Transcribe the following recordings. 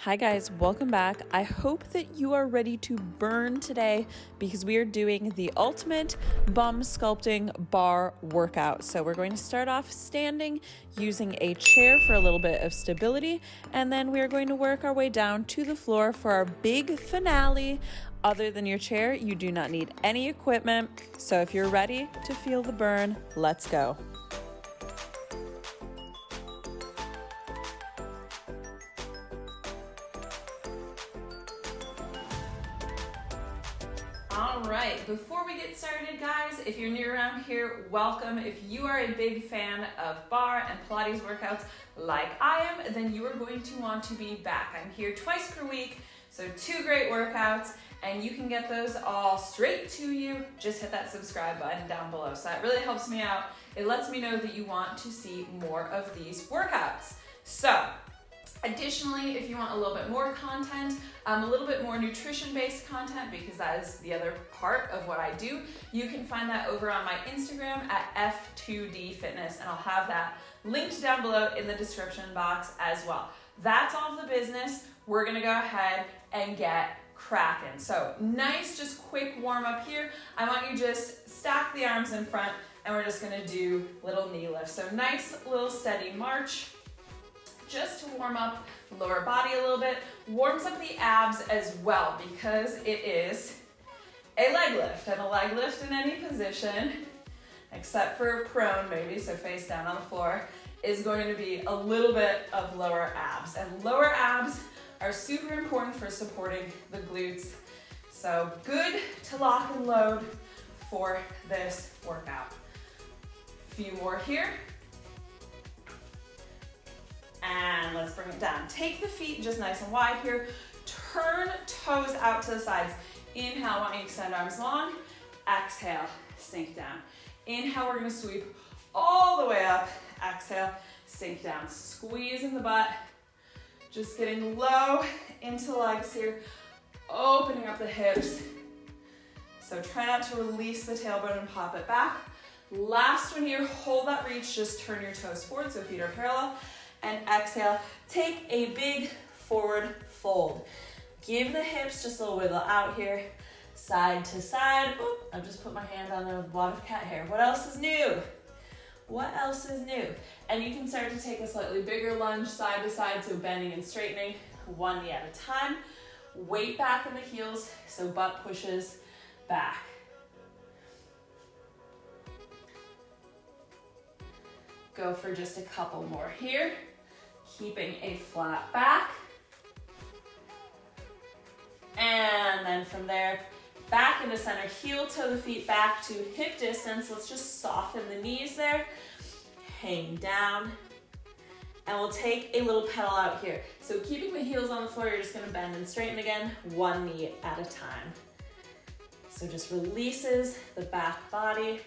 Hi guys, welcome back. I hope that you are ready to burn today because we are doing the ultimate Bum-Sculpting bar workout. So we're going to start off standing using a chair for a little bit of stability, and then we are going to work our way down to the floor for our big finale. Other than your chair, you do not need any equipment. So if you're ready to feel the burn, let's go. All right, before we get started, guys, if you're new around here, welcome. If you are a big fan of bar and Pilates workouts like I am, then you are going to want to be back. I'm here twice per week, so 2 great workouts, and you can get those all straight to you. Just hit that subscribe button down below. So that really helps me out. It lets me know that you want to see more of these workouts. So, additionally, if you want a little bit more content, a little bit more nutrition-based content, because that is the other part of what I do, you can find that over on my Instagram at F2D Fitness, and I'll have that linked down below in the description box as well. That's all the business. We're gonna go ahead and get cracking. So nice, just quick warm up here. I want you just stack the arms in front, and we're just gonna do little knee lifts. So nice little steady march, just to warm up the lower body a little bit. Warms up the abs as well, because it is a leg lift, and a leg lift in any position, except for prone maybe, so face down on the floor, is going to be a little bit of lower abs. And lower abs are super important for supporting the glutes. So good to lock and load for this workout. A few more here. And let's bring it down. Take the feet just nice and wide here. Turn toes out to the sides. Inhale, I want you to extend arms long. Exhale, sink down. Inhale, we're gonna sweep all the way up. Exhale, sink down. Squeezing the butt. Just getting low into legs here. Opening up the hips. So try not to release the tailbone and pop it back. Last one here, hold that reach. Just turn your toes forward so feet are parallel. And exhale, take a big forward fold. Give the hips just a little wiggle out here, side to side. Oop, I've just put my hand on a wad of cat hair. What else is new? What else is new? And you can start to take a slightly bigger lunge side to side, so bending and straightening, one knee at a time. Weight back in the heels, so butt pushes back. Go for just a couple more here. Keeping a flat back. And then from there, back into center, heel toe the feet back to hip distance. Let's just soften the knees there. Hang down. And we'll take a little pedal out here. So keeping the heels on the floor, you're just gonna bend and straighten again, one knee at a time. So just releases the back body.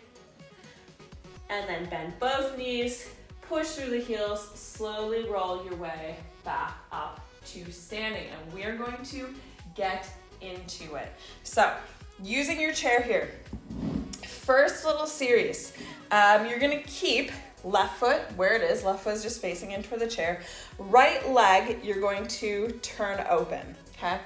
And then bend both knees. Push through the heels, slowly roll your way back up to standing. And we are going to get into it. So, using your chair here. First little series. You're gonna keep left foot where it is. Left foot is just facing in toward the chair. Right leg, you're going to turn open, okay?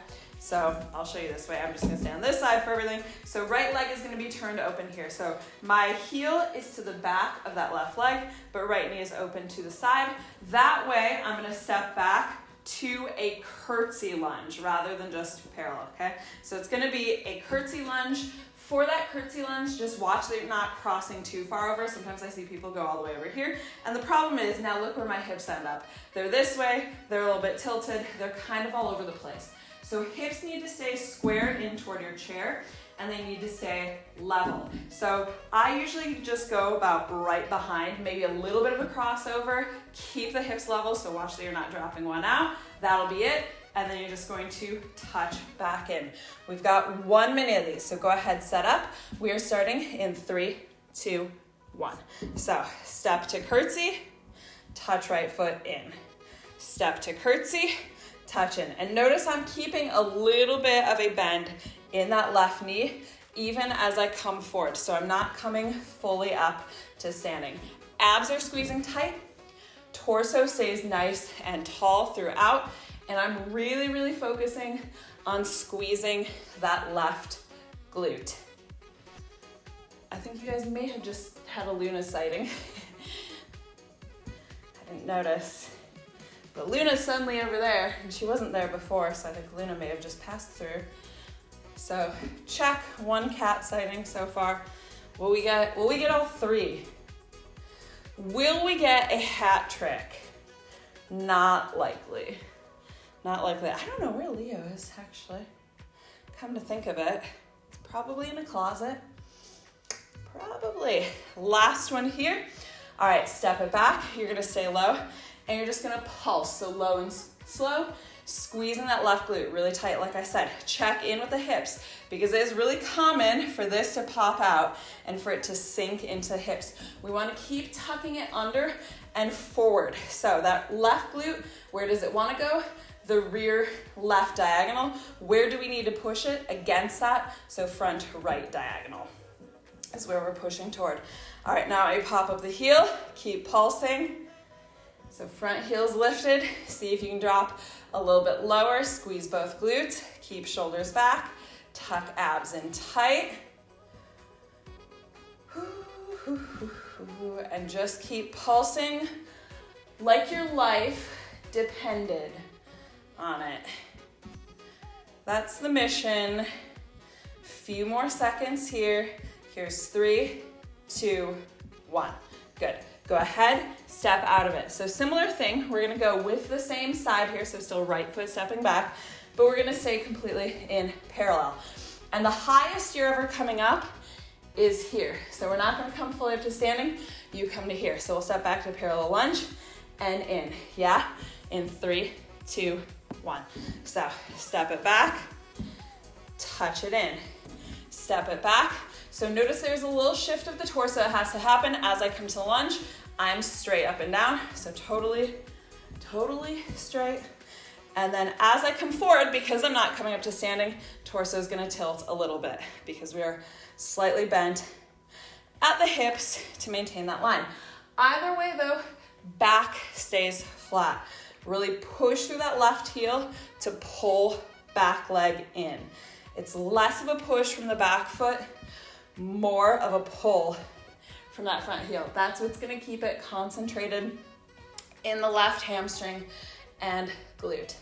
So I'll show you this way. I'm just gonna stay on this side for everything. So right leg is gonna be turned open here. So my heel is to the back of that left leg, but right knee is open to the side. That way, I'm gonna step back to a curtsy lunge rather than just parallel, okay? So it's gonna be a curtsy lunge. For that curtsy lunge, just watch that you're not crossing too far over. Sometimes I see people go all the way over here. And the problem is, now look where my hips end up. They're this way, they're a little bit tilted, they're kind of all over the place. So hips need to stay square in toward your chair, and they need to stay level. So I usually just go about right behind, maybe a little bit of a crossover. Keep the hips level, so watch that you're not dropping one out. That'll be it. And then you're just going to touch back in. We've got 1 minute of these, so go ahead, set up. We are starting in 3, 2, 1. So step to curtsy, touch right foot in. Step to curtsy, touch in. And notice I'm keeping a little bit of a bend in that left knee, even as I come forward. So I'm not coming fully up to standing. Abs are squeezing tight. Torso stays nice and tall throughout. And I'm really, really focusing on squeezing that left glute. I think you guys may have just had a Luna sighting. I didn't notice. But Luna's suddenly over there, and she wasn't there before, so I think Luna may have just passed through. So check, one cat sighting so far. Will we get all three? Will we get a hat trick? Not likely. Not likely. I don't know where Leo is, actually. Come to think of it. Probably in a closet. Probably. Last one here. All right, step it back. You're gonna stay low, and you're just gonna pulse, so low and slow, squeezing that left glute really tight. Like I said, check in with the hips, because it is really common for this to pop out and for it to sink into the hips. We wanna keep tucking it under and forward. So that left glute, where does it wanna go? The rear left diagonal. Where do we need to push it? Against that, so front right diagonal is where we're pushing toward. All right, now I pop up the heel, keep pulsing. So front heel's lifted. See if you can drop a little bit lower, squeeze both glutes, keep shoulders back, tuck abs in tight. And just keep pulsing like your life depended on it. That's the mission. Few more seconds here. Here's 3, 2, 1. Good. Go ahead, step out of it. So similar thing, we're gonna go with the same side here, so still right foot stepping back, but we're gonna stay completely in parallel. And the highest you're ever coming up is here. So we're not gonna come fully up to standing, you come to here. So we'll step back to a parallel lunge and in, yeah? In 3, 2, 1. So step it back, touch it in, step it back. So notice there's a little shift of the torso that has to happen as I come to the lunge. I'm straight up and down, so totally straight. And then as I come forward, because I'm not coming up to standing, torso is gonna tilt a little bit because we are slightly bent at the hips to maintain that line. Either way though, back stays flat. Really push through that left heel to pull back leg in. It's less of a push from the back foot, more of a pull from that front heel. That's what's gonna keep it concentrated in the left hamstring and glute.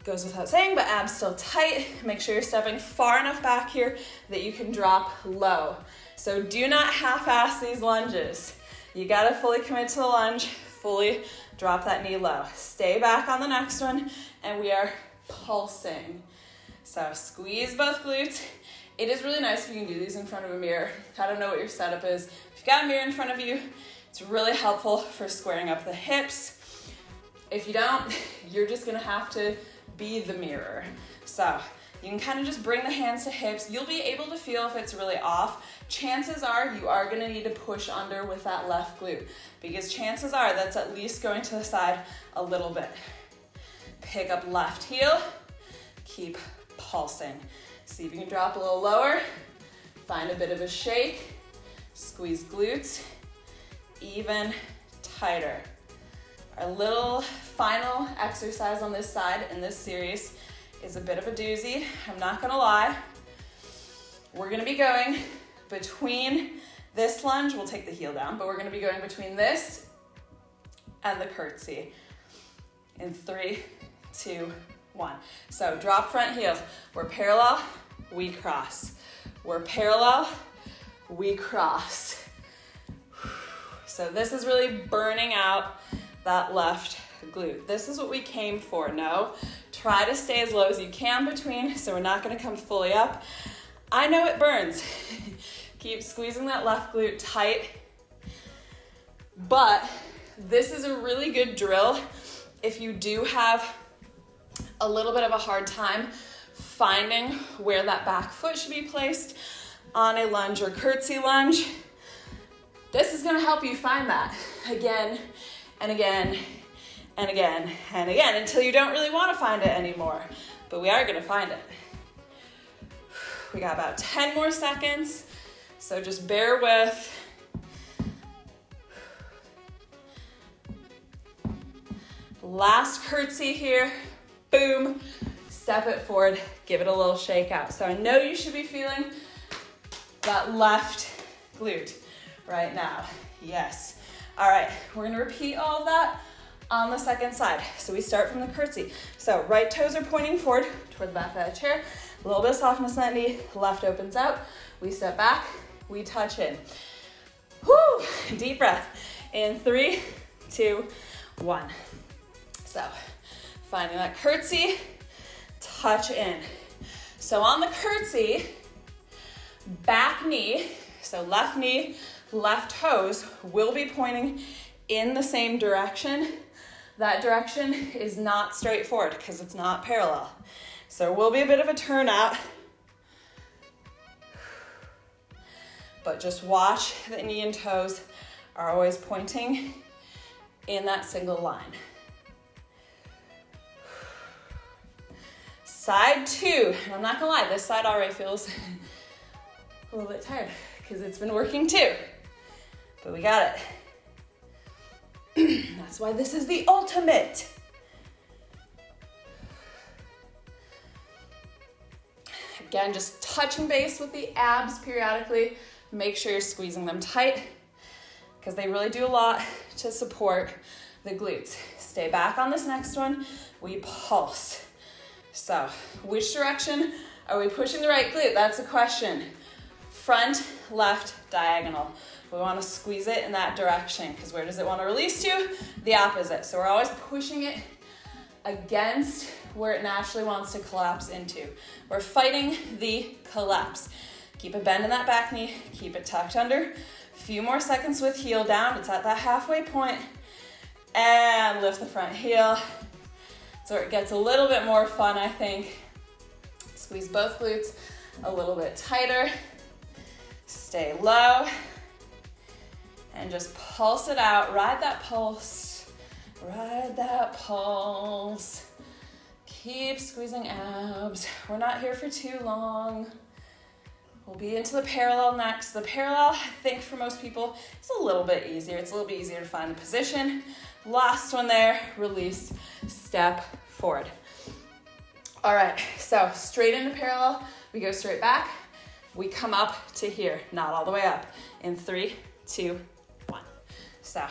Goes without saying, but abs still tight. Make sure you're stepping far enough back here that you can drop low. So do not half-ass these lunges. You gotta fully commit to the lunge, fully drop that knee low. Stay back on the next one, and we are pulsing. So squeeze both glutes. It is really nice if you can do these in front of a mirror. I don't know what your setup is. If you've got a mirror in front of you, it's really helpful for squaring up the hips. If you don't, you're just gonna have to be the mirror. So you can kind of just bring the hands to hips. You'll be able to feel if it's really off. Chances are you are gonna need to push under with that left glute, because chances are that's at least going to the side a little bit. Pick up left heel, keep pulsing. See if you can drop a little lower, find a bit of a shake, squeeze glutes, even tighter. Our little final exercise on this side in this series is a bit of a doozy. I'm not gonna lie. We're gonna be going between this lunge, we'll take the heel down, but we're gonna be going between this and the curtsy in 3, 2, 1. So drop front heel. We're parallel, we cross. We're parallel, we cross. So this is really burning out that left glute. This is what we came for. No, try to stay as low as you can between, so we're not gonna come fully up. I know it burns. Keep squeezing that left glute tight. But this is a really good drill if you do have a little bit of a hard time finding where that back foot should be placed on a lunge or curtsy lunge. This is gonna help you find that again and again and again and again until you don't really wanna find it anymore, but we are gonna find it. We got about 10 more seconds, so just bear with. Last curtsy here, boom, step it forward, give it a little shake out. So I know you should be feeling that left glute right now. Yes. All right, we're gonna repeat all of that on the second side. So we start from the curtsy. So right toes are pointing forward toward the back of that chair. A little bit of softness in that knee, left opens out. We step back, we touch in. Whoo, deep breath. In 3, 2, 1. So finding that curtsy, touch in. So on the curtsy, back knee, so left knee, left toes will be pointing in the same direction. That direction is not straight forward because it's not parallel. So there will be a bit of a turn out, but just watch that knee and toes are always pointing in that single line. Side 2, and I'm not gonna lie, this side already feels a little bit tired because it's been working too, but we got it. That's why this is the ultimate. Again, just touching base with the abs periodically. Make sure you're squeezing them tight because they really do a lot to support the glutes. Stay back on this next one. We pulse. So, which direction are we pushing the right glute? That's the question. Front, left, diagonal. We want to squeeze it in that direction because where does it want to release to? The opposite. So we're always pushing it against where it naturally wants to collapse into. We're fighting the collapse. Keep a bend in that back knee. Keep it tucked under. A few more seconds with heel down. It's at that halfway point. And lift the front heel. So it gets a little bit more fun, I think. Squeeze both glutes a little bit tighter. Stay low. And just pulse it out. Ride that pulse. Ride that pulse. Keep squeezing abs. We're not here for too long. We'll be into the parallel next. The parallel, I think for most people, is a little bit easier. It's a little bit easier to find the position. Last one there, release, step forward. All right, so straight into parallel. We go straight back. We come up to here, not all the way up. In 3, 2, 1. So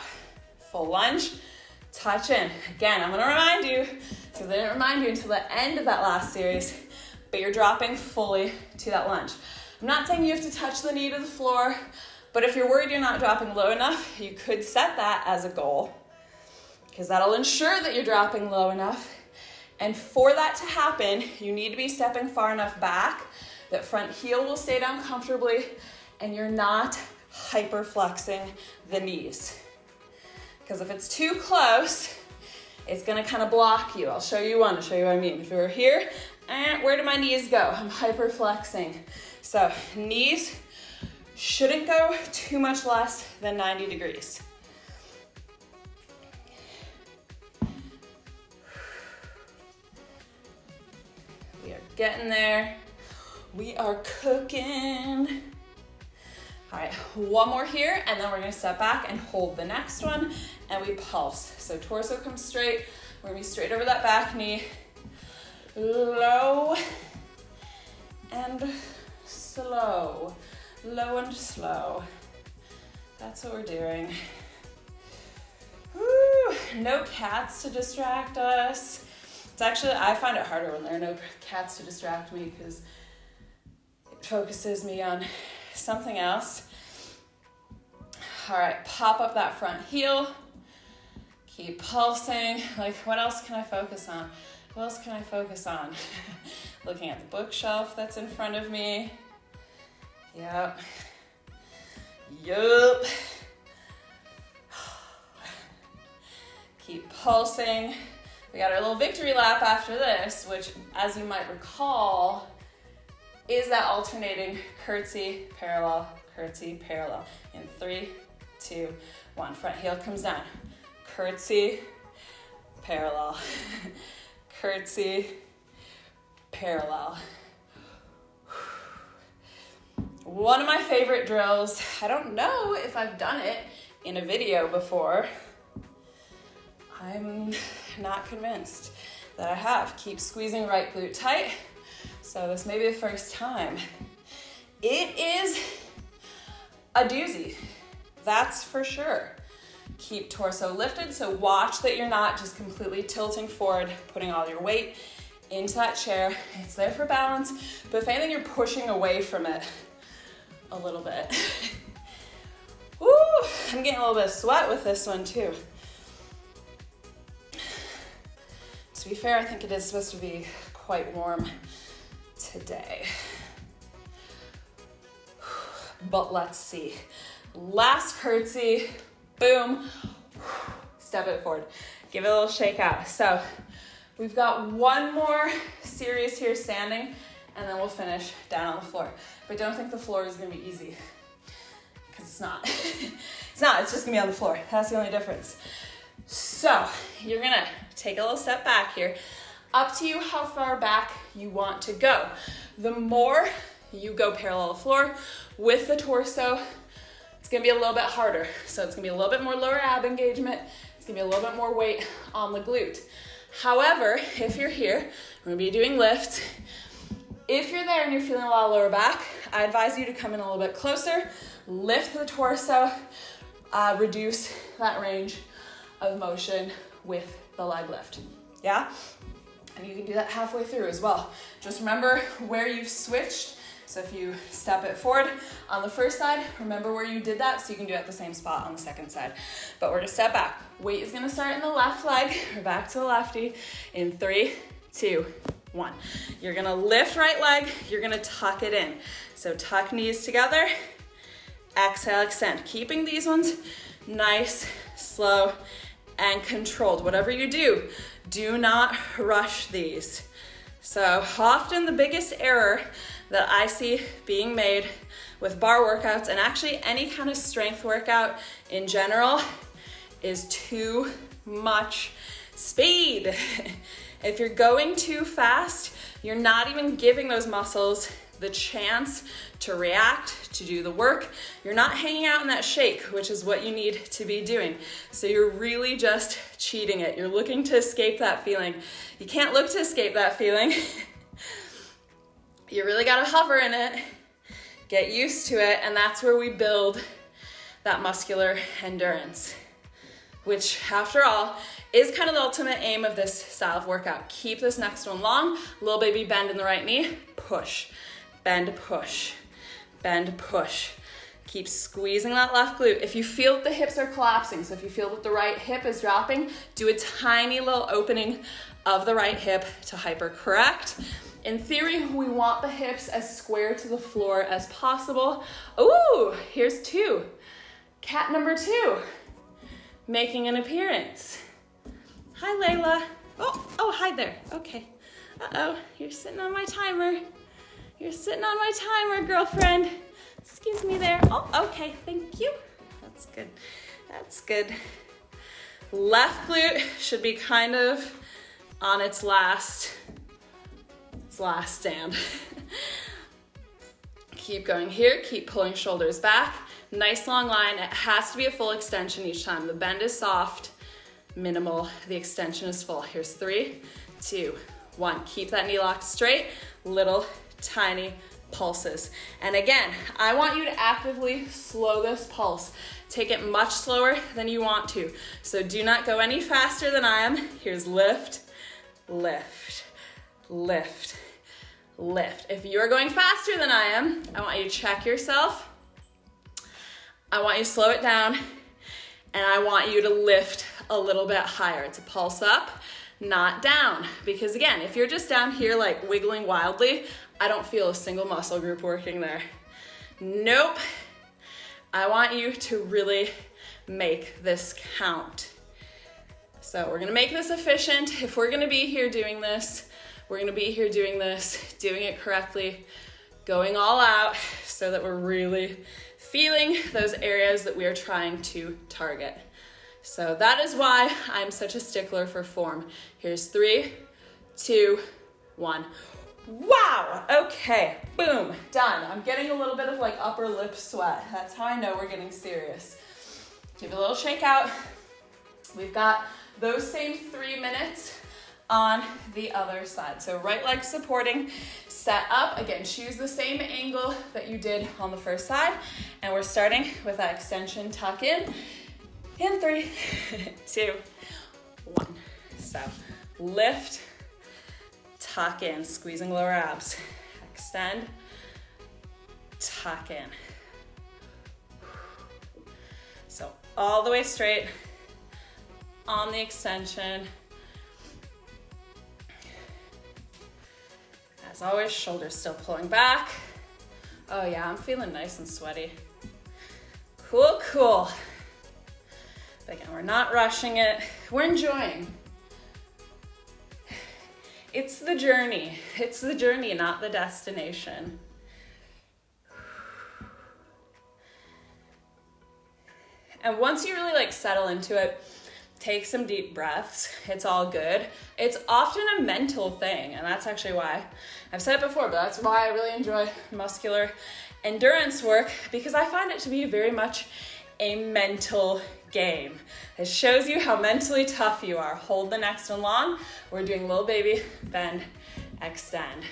full lunge, touch in. Again, I'm gonna remind you, because I didn't remind you until the end of that last series, but you're dropping fully to that lunge. I'm not saying you have to touch the knee to the floor, but if you're worried you're not dropping low enough, you could set that as a goal, because that'll ensure that you're dropping low enough. And for that to happen, you need to be stepping far enough back that front heel will stay down comfortably and you're not hyperflexing the knees. Because if it's too close, it's gonna kind of block you. I'll show you one to show you what I mean. If you're here, where do my knees go? I'm hyperflexing. So knees shouldn't go too much less than 90 degrees. We are getting there. We are cooking. All right, one more here, and then we're gonna step back and hold the next one, and we pulse. So torso comes straight. We're gonna be straight over that back knee. Low and slow. Low and slow. That's what we're doing. Woo. No cats to distract us. It's actually, I find it harder when there are no cats to distract me because it focuses me on something else. All right, pop up that front heel. Keep pulsing. Like, what else can I focus on? What else can I focus on? Looking at the bookshelf that's in front of me. Yep. Yup. Keep pulsing. We got our little victory lap after this, which, as you might recall, is that alternating curtsy, parallel, curtsy, parallel. In 3, 2, 1. Front heel comes down. Curtsy, parallel. Curtsy, parallel. One of my favorite drills. I don't know if I've done it in a video before. I'm Not convinced that I have. Keep squeezing right glute tight. So this may be the first time. It is a doozy, that's for sure. Keep torso lifted, so watch that you're not just completely tilting forward, putting all your weight into that chair. It's there for balance, but if anything, you're pushing away from it a little bit. Woo, I'm getting a little bit of sweat with this one too. To be fair, I think it is supposed to be quite warm today. But let's see. Last curtsy, boom, step it forward. Give it a little shake out. So we've got one more series here standing, and then we'll finish down on the floor. But don't think the floor is gonna be easy, because it's not. It's not, it's just gonna be on the floor. That's the only difference. So you're gonna take a little step back here. Up to you how far back you want to go. The more you go parallel to the floor with the torso, it's gonna be a little bit harder. So it's gonna be a little bit more lower ab engagement. It's gonna be a little bit more weight on the glute. However, if you're here, we're gonna be doing lifts. If you're there and you're feeling a lot of lower back, I advise you to come in a little bit closer, lift the torso, reduce that range of motion with the leg lift, yeah? And you can do that halfway through as well. Just remember where you've switched. So if you step it forward on the first side, remember where you did that so you can do it at the same spot on the second side. But we're gonna step back. Weight is gonna start in the left leg. We're back to the lefty in 3, 2, 1. You're gonna lift right leg, you're gonna tuck it in. So tuck knees together, exhale, extend. Keeping these ones nice, slow, and controlled. Whatever you do not rush these. So often the biggest error that I see being made with bar workouts, and actually any kind of strength workout in general, is too much speed. If you're going too fast, you're not even giving those muscles the chance to react, to do the work. You're not hanging out in that shake, which is what you need to be doing. So you're really just cheating it. You're looking to escape that feeling. You can't look to escape that feeling. You really gotta hover in it, get used to it, and that's where we build that muscular endurance, which after all is kind of the ultimate aim of this style of workout. Keep this next one long, little baby bend in the right knee, push, bend, push, bend, push. Keep squeezing that left glute. If you feel that the hips are collapsing, so if you feel that the right hip is dropping, do a tiny little opening of the right hip to hypercorrect. In theory, we want the hips as square to the floor as possible. Ooh, here's 2. Cat number 2, making an appearance. Hi, Layla. Oh, hi there. Okay. Uh-oh, you're sitting on my timer. You're sitting on my timer, girlfriend. Excuse me there. Oh, okay, thank you. That's good. That's good. Left glute should be kind of on its last stand. Keep going here, keep pulling shoulders back. Nice long line. It has to be a full extension each time. The bend is soft, minimal. The extension is full. Here's 3, 2, 1. Keep that knee locked straight. Little tiny pulses. And again, I want you to actively slow this pulse. Take it much slower than you want to. So do not go any faster than I am. Here's lift, lift, lift, lift. If you're going faster than I am, I want you to check yourself. I want you to slow it down, and I want you to lift a little bit higher. It's a pulse up, not down. Because again, if you're just down here like wiggling wildly, I don't feel a single muscle group working there. Nope. I want you to really make this count. So we're gonna make this efficient. If we're gonna be here doing this, we're gonna be here doing this, doing it correctly, going all out so that we're really feeling those areas that we are trying to target. So that is why I'm such a stickler for form. Here's 3, 2, 1. Wow, okay, boom, done. I'm getting a little bit of like upper lip sweat. That's how I know we're getting serious. Give it a little shake out. We've got Those same 3 minutes on the other side. So right leg supporting, set up. Again, choose the same angle that you did on the first side. And we're starting with that extension tuck in 3, 2, 1. So lift, tuck in, squeezing lower abs. Extend, tuck in. So all the way straight on the extension. As always, shoulders still pulling back. Oh yeah, I'm feeling nice and sweaty. Cool, cool. But again, we're not rushing it. We're enjoying. It's the journey. It's the journey, not the destination. And once you really like settle into it, take some deep breaths. It's all good. It's often a mental thing, and that's actually why I've said it before, but that's why I really enjoy muscular endurance work, because I find it to be very much a mental game. It shows you how mentally tough you are. Hold the next one long. We're doing little baby bend, extend.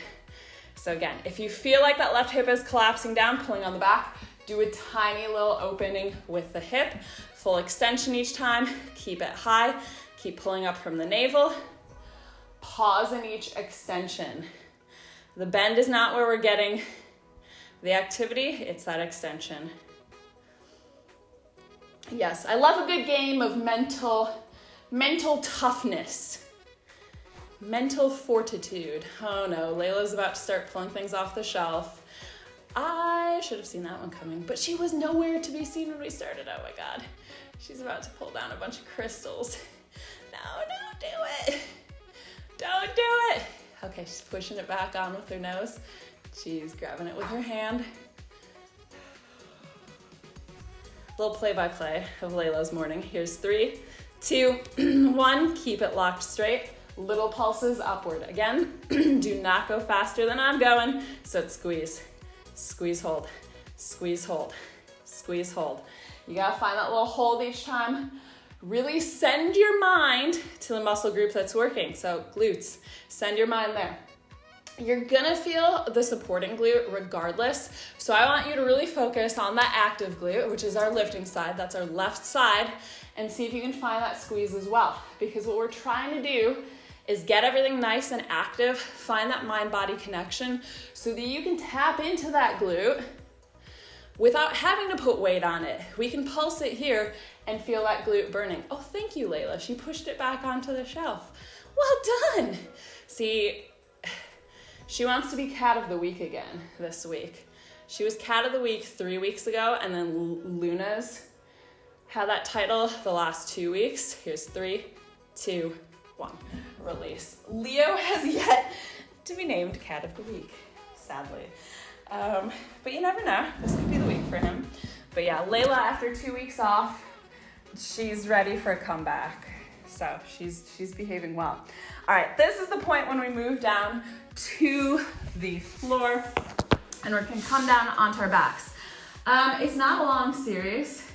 So again, if you feel like that left hip is collapsing down, pulling on the back, do a tiny little opening with the hip. Full extension each time. Keep it high. Keep pulling up from the navel. Pause in each extension. The bend is not where we're getting the activity, it's that extension. Yes, I love a good game of mental toughness, mental fortitude. Oh no, Layla's about to start pulling things off the shelf. I should have seen that one coming, but she was nowhere to be seen when we started. Oh my God, she's about to pull down a bunch of crystals. No, don't do it. Don't do it. Okay, she's pushing it back on with her nose. She's grabbing it with her hand. Little play-by-play of Layla's morning. Here's 3, 2, 1. Keep it locked straight. Little pulses upward. Again, do not go faster than I'm going. So it's squeeze, squeeze, hold, squeeze, hold, squeeze, hold. You gotta find that little hold each time. Really send your mind to the muscle group that's working. So glutes, send your mind there. You're gonna feel the supporting glute regardless. So I want you to really focus on that active glute, which is our lifting side, that's our left side, and see if you can find that squeeze as well. Because what we're trying to do is get everything nice and active, find that mind-body connection so that you can tap into that glute without having to put weight on it. We can pulse it here and feel that glute burning. Oh, thank you, Layla. She pushed it back onto the shelf. Well done. See, she wants to be cat of the week again this week. She was cat of the week 3 weeks ago, and then Luna's had that title the last 2 weeks. Here's 3, 2, 1. Release. Leo has yet to be named cat of the week, sadly. But you never know. This could be the week for him. But yeah, Layla, after 2 weeks off, she's ready for a comeback. So she's behaving well. All right, this is the point when we move down to the floor and we can come down onto our backs. It's not a long series,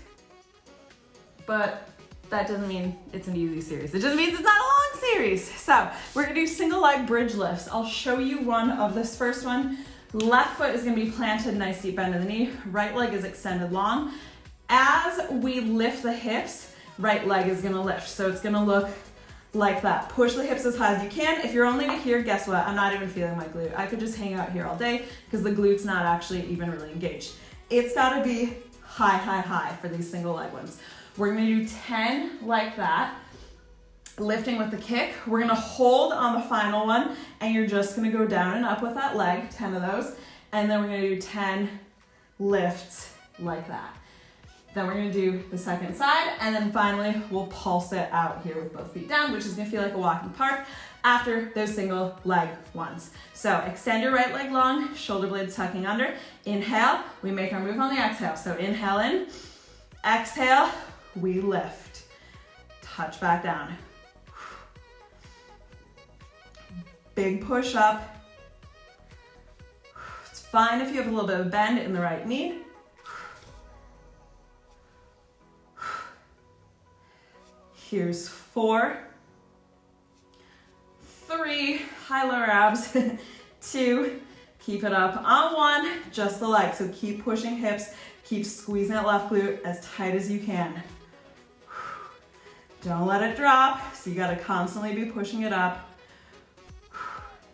but that doesn't mean it's an easy series. It just means it's not a long series. So we're gonna do single leg bridge lifts. I'll show you one of this first one. Left foot is gonna be planted, nice deep bend in the knee. Right leg is extended long. As we lift the hips, right leg is gonna lift. So it's gonna look like that. Push the hips as high as you can. If you're only to here, guess what? I'm not even feeling my glute. I could just hang out here all day because the glute's not actually even really engaged. It's gotta be high, high, high for these single leg ones. We're gonna do 10 like that, lifting with the kick. We're gonna hold on the final one and you're just gonna go down and up with that leg, 10 of those. And then we're gonna do 10 lifts like that. Then we're gonna do the second side, and then finally we'll pulse it out here with both feet down, which is gonna feel like a walk in the park after those single leg ones. So extend your right leg long, shoulder blades tucking under. Inhale, we make our move on the exhale. So inhale in, exhale, we lift. Touch back down. Big push up. It's fine if you have a little bit of bend in the right knee. Here's 4, 3, high lower abs, 2, keep it up on 1, just the leg. So keep pushing hips, keep squeezing that left glute as tight as you can. Don't let it drop, so you gotta constantly be pushing it up.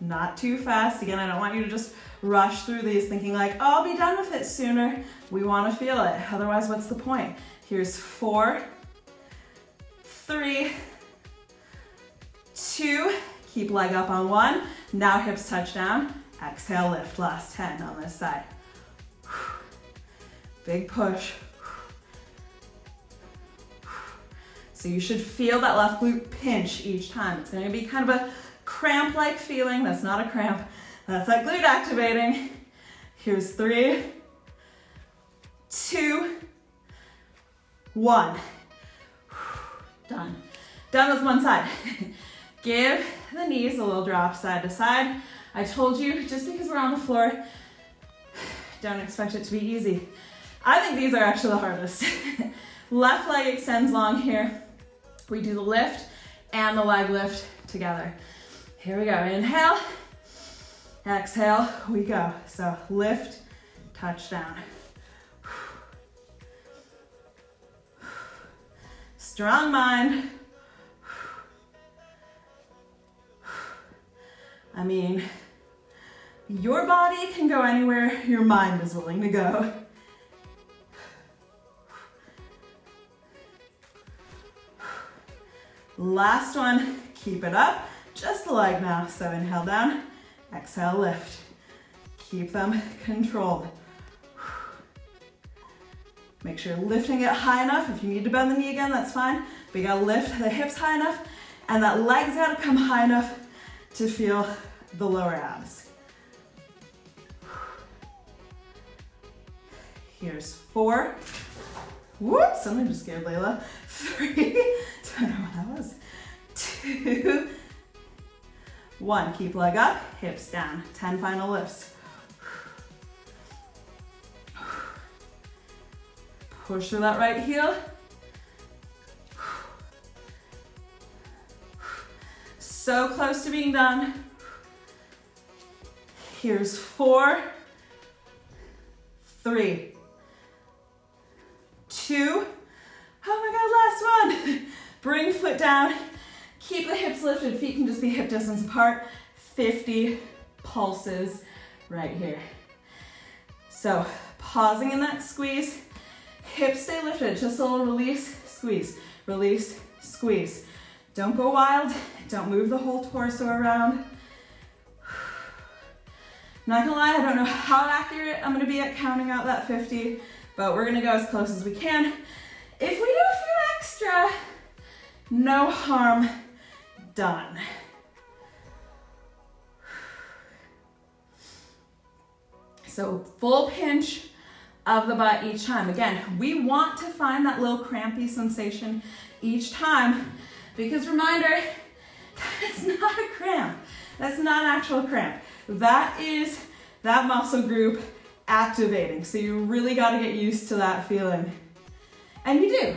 Not too fast. Again, I don't want you to just rush through these thinking like, oh, I'll be done with it sooner. We wanna feel it, otherwise what's the point? Here's 4, 3, 2, keep leg up on 1. Now hips touch down. Exhale, lift, last 10 on this side. Big push. So you should feel that left glute pinch each time. It's gonna be kind of a cramp-like feeling. That's not a cramp. That's that glute activating. Here's 3, 2, 1. Done. Done with one side. Give the knees a little drop side to side. I told you, just because we're on the floor, don't expect it to be easy. I think these are actually the hardest. Left leg extends long here. We do the lift and the leg lift together. Here we go. Inhale, exhale, we go. So lift, touch down. Strong mind. I mean, your body can go anywhere your mind is willing to go. Last one, keep it up, just the leg now. So inhale down, exhale lift. Keep them controlled. Make sure you're lifting it high enough. If you need to bend the knee again, that's fine. But you gotta lift the hips high enough and that leg's gotta come high enough to feel the lower abs. Here's 4. Whoops, something just scared Layla. 3, don't know what that was. 2, 1, keep leg up, hips down. 10 final lifts. Push through that right heel. So close to being done. Here's 4, 3, 2, oh my God, last one. Bring foot down, keep the hips lifted, feet can just be hip distance apart. 50 pulses right here. So pausing in that squeeze, hips stay lifted, just a little release, squeeze, release, squeeze. Don't go wild, don't move the whole torso around. Not gonna lie, I don't know how accurate I'm gonna be at counting out that 50, but we're gonna go as close as we can. If we do a few extra, no harm done. So full pinch of the butt each time. Again, we want to find that little crampy sensation each time, because reminder, that's not a cramp. That's not an actual cramp. That is that muscle group activating. So you really got to get used to that feeling. And you do.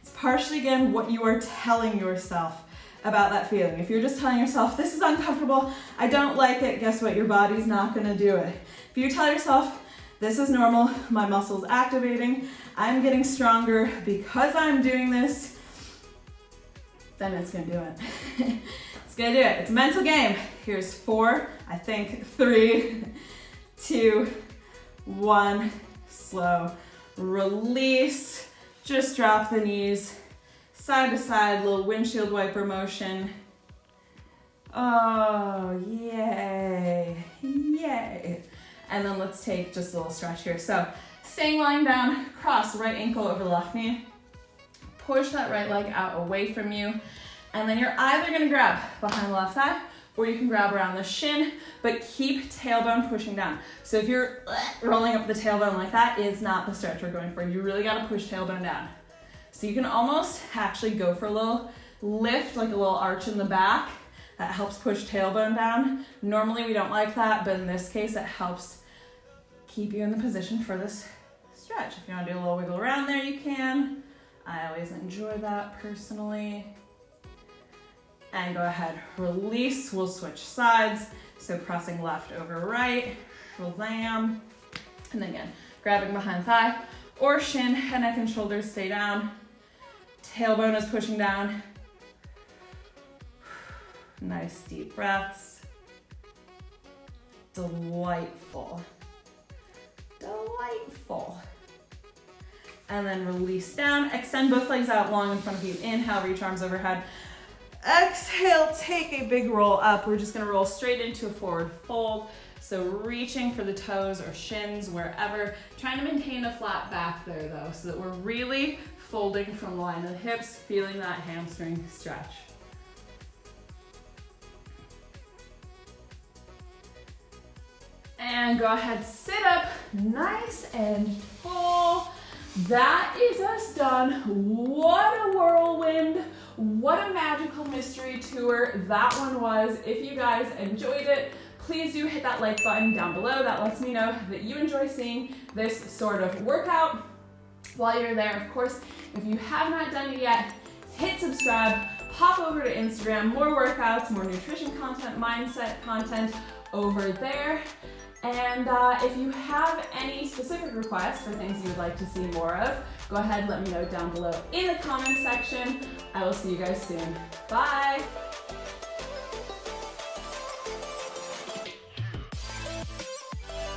It's partially, again, what you are telling yourself about that feeling. If you're just telling yourself, this is uncomfortable, I don't like it, guess what? Your body's not going to do it. If you tell yourself, this is normal, my muscle's activating, I'm getting stronger because I'm doing this, then it's going to do it. It's going to do it. It's a mental game. Here's 4, I think 3, 2, 1, slow release. Just drop the knees side to side, little windshield wiper motion. Oh, yay, yay. And then let's take just a little stretch here. So staying lying down, cross right ankle over the left knee. Push that right leg out away from you. And then you're either gonna grab behind the left thigh or you can grab around the shin, but keep tailbone pushing down. So if you're rolling up the tailbone like that, is not the stretch we're going for. You really gotta push tailbone down. So you can almost actually go for a little lift, like a little arch in the back. That helps push tailbone down. Normally we don't like that, but in this case it helps keep you in the position for this stretch. If you wanna do a little wiggle around there, you can. I always enjoy that personally. And go ahead, release. We'll switch sides. So pressing left over right, slam. And then again, grabbing behind thigh or shin, head, neck, and shoulders stay down. Tailbone is pushing down. Nice deep breaths. Delightful. Delightful. And then release down. Extend both legs out long in front of you. Inhale, reach arms overhead. Exhale, take a big roll up. We're just gonna roll straight into a forward fold. So reaching for the toes or shins, wherever. Trying to maintain a flat back there though, so that we're really folding from line of the hips, feeling that hamstring stretch. And go ahead, sit up nice and tall. That is us done. What a whirlwind. What a magical mystery tour that one was. If you guys enjoyed it, please do hit that like button down below. That lets me know that you enjoy seeing this sort of workout. While you're there, of course, if you have not done it yet, hit subscribe, hop over to Instagram, more workouts, more nutrition content, mindset content over there. And if you have any specific requests for things you would like to see more of, go ahead, let me know down below in the comment section. I will see you guys soon. Bye.